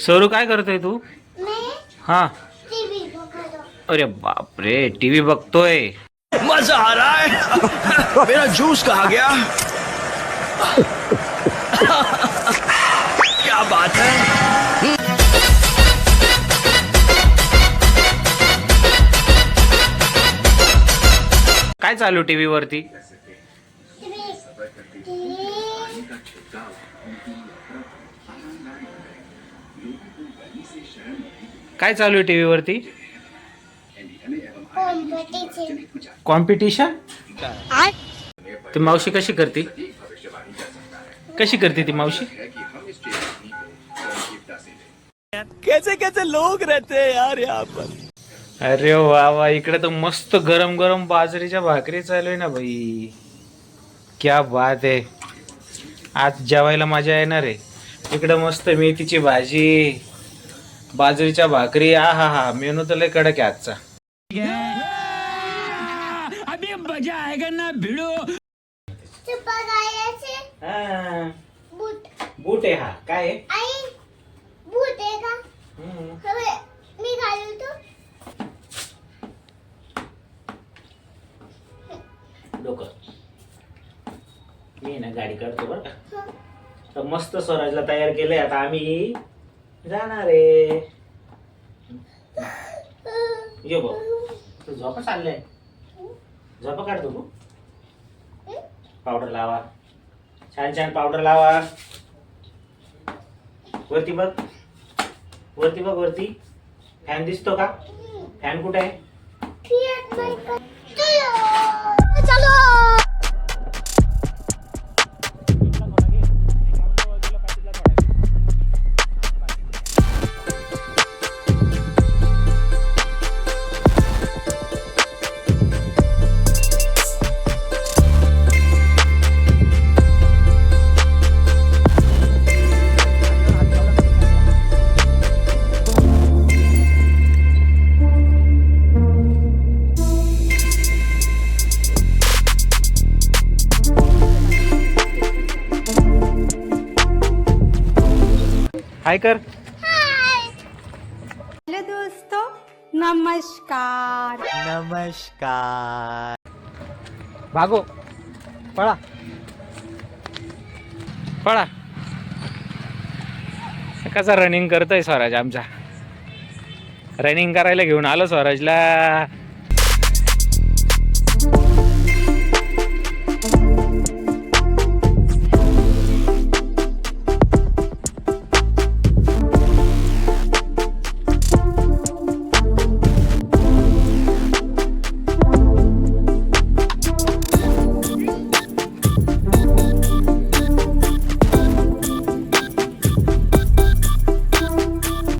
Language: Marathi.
सरू काय करतोय तू? हा. अरे बाप रे, टीव्ही बघतोय. मजा आ रहा है. मेरा जूस कहाँ गया? क्या बात है. काय चालू टीव्ही वरती? काय चालू आहे टीव्ही वरती? कॉम्पिटिशन. ती मावशी कशी करते? कशी करते ती मावशी? कैसे कैसे लोग रहते हैं यार यहाँ पर. अरे वा वा, इकडे तर मस्त गरम गरम बाजरीच्या भाकरी चालू आहे ना भाई. क्या बात आहे. आज जेवायला मजा येणार आहे. इकडे मस्त मेथीची भाजी, बाजरीच्या भाकरी. आ हा हा, मेनू तर लय कडक आहे आजचा. अभी मजा आएगा ना भिड़ो. बूट आहे हा. काय आहे? बूट आहे का? मी घालू तो. डोकं मी ना गाडी काढतो बरं का. तर मस्त स्वराजला तयार केलंय. आता आम्ही जाणार आहे. ये बघ, तू झोपा चाललंय. झोपा काढतो तू. पावडर लावा, छान छान पावडर लावा. वरती बघ, वरती बघ, वरती फॅन दिसतो का? फॅन कुठे आहे? चलो. हाय कर. हेलो दोस्तों, नमस्कार. नमस्कार. भागो, पळा पळा. कसा रनिंग करतोय स्वराज आमचा. रनिंग करायला घेऊन आलो स्वराजला.